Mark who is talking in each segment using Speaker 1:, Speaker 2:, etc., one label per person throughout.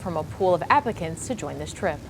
Speaker 1: from a pool of applicants to join this trip.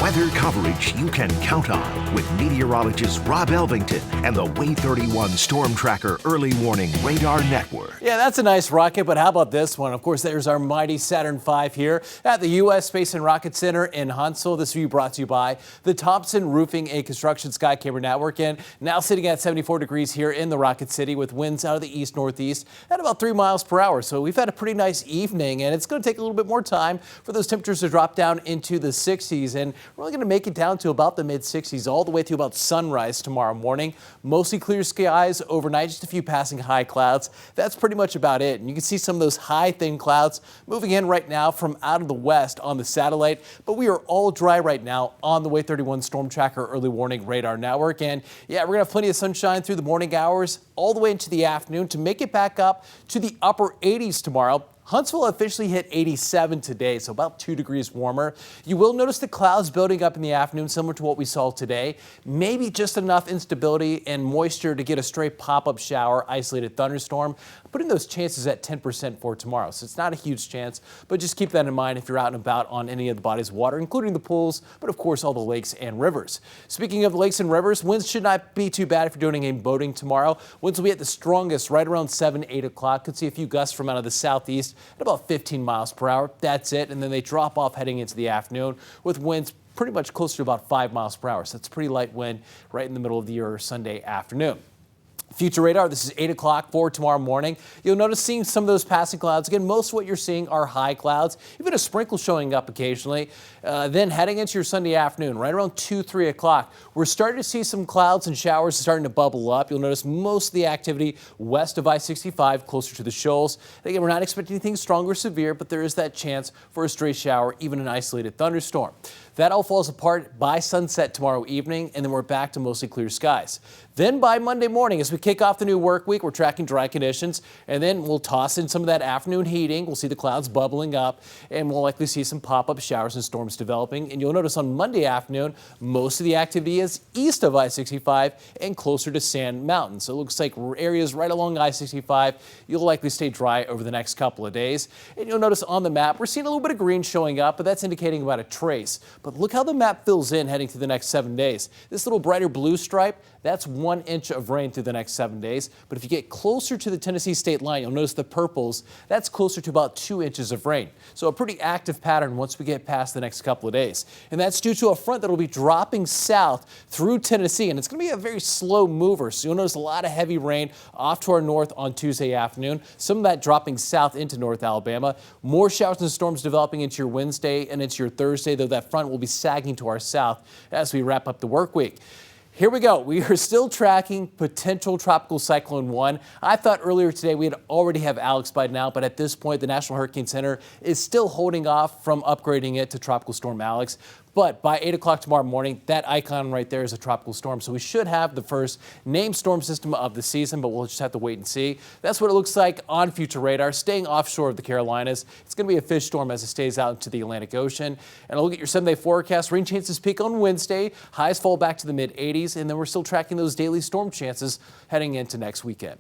Speaker 2: Weather coverage you can count on with meteorologist Rob Elvington and the Way 31 Storm Tracker Early Warning Radar Network.
Speaker 3: Yeah, that's a nice rocket, but how about this one? Of course, there's our mighty Saturn V here at the U.S. Space and Rocket Center in Huntsville. This view brought to you by the Thompson Roofing and Construction Sky Camera Network. And now sitting at 74 degrees here in the Rocket City with winds out of the east-northeast at about 3 miles per hour. So we've had a pretty nice evening, and it's going to take a little bit more time for those temperatures to drop down into the 60s. And we're only going to make it down to about the mid-60s all the way to about sunrise tomorrow morning. Mostly clear skies overnight, just a few passing high clouds. That's pretty much about it. And you can see some of those high, thin clouds moving in right now from out of the west on the satellite. But we are all dry right now on the Way 31 Storm Tracker Early Warning Radar Network. And yeah, we're going to have plenty of sunshine through the morning hours all the way into the afternoon to make it back up to the upper 80s tomorrow. Huntsville officially hit 87 today, so about 2 degrees warmer. You will notice the clouds building up in the afternoon, similar to what we saw today. Maybe just enough instability and moisture to get a stray pop-up shower, isolated thunderstorm. Putting those chances at 10% for tomorrow, so it's not a huge chance, but just keep that in mind if you're out and about on any of the bodies of water, including the pools, but of course all the lakes and rivers. Speaking of lakes and rivers, winds should not be too bad if you're doing any boating tomorrow. Winds will be at the strongest right around 7, 8 o'clock. Could see a few gusts from out of the southeast at about 15 miles per hour. That's it. And then they drop off heading into the afternoon with winds pretty much closer to about 5 miles per hour. So it's a pretty light wind right in the middle of the year or Sunday afternoon. Future radar, this is 8 o'clock for tomorrow morning. You'll notice seeing some of those passing clouds. Again, most of what you're seeing are high clouds, even a sprinkle showing up occasionally. Then heading into your Sunday afternoon, right around 2, 3 o'clock, we're starting to see some clouds and showers starting to bubble up. You'll notice most of the activity west of I-65, closer to the shoals. Again, we're not expecting anything strong or severe, but there is that chance for a stray shower, even an isolated thunderstorm. That all falls apart by sunset tomorrow evening, and then we're back to mostly clear skies. Then by Monday morning, as we kick off the new work week, we're tracking dry conditions, and then we'll toss in some of that afternoon heating. We'll see the clouds bubbling up, and we'll likely see some pop-up showers and storms developing. And you'll notice on Monday afternoon, most of the activity is east of I-65 and closer to Sand Mountain. So it looks like areas right along I-65, you'll likely stay dry over the next couple of days. And you'll notice on the map, we're seeing a little bit of green showing up, but that's indicating about a trace. But look how the map fills in heading through the next 7 days. This little brighter blue stripe, that's 1 inch of rain through the next 7 days. But if you get closer to the Tennessee state line, you'll notice the purples, that's closer to about 2 inches of rain. So a pretty active pattern once we get past the next couple of days. And that's due to a front that will be dropping south through Tennessee. And it's going to be a very slow mover. So you'll notice a lot of heavy rain off to our north on Tuesday afternoon. Some of that dropping south into North Alabama. More showers and storms developing into your Wednesday and into your Thursday, though that front will be sagging to our south as we wrap up the work week. Here we go. We are still tracking potential Tropical Cyclone 1. I thought earlier today we'd already have Alex by now, but at this point, the National Hurricane Center is still holding off from upgrading it to Tropical Storm Alex. But by 8 o'clock tomorrow morning, that icon right there is a tropical storm. So we should have the first named storm system of the season, but we'll just have to wait and see. That's what it looks like on future radar, staying offshore of the Carolinas. It's going to be a fish storm as it stays out into the Atlantic Ocean. And I'll look at your 7-day forecast. Rain chances peak on Wednesday. Highs fall back to the mid-80s. And then we're still tracking those daily storm chances heading into next weekend.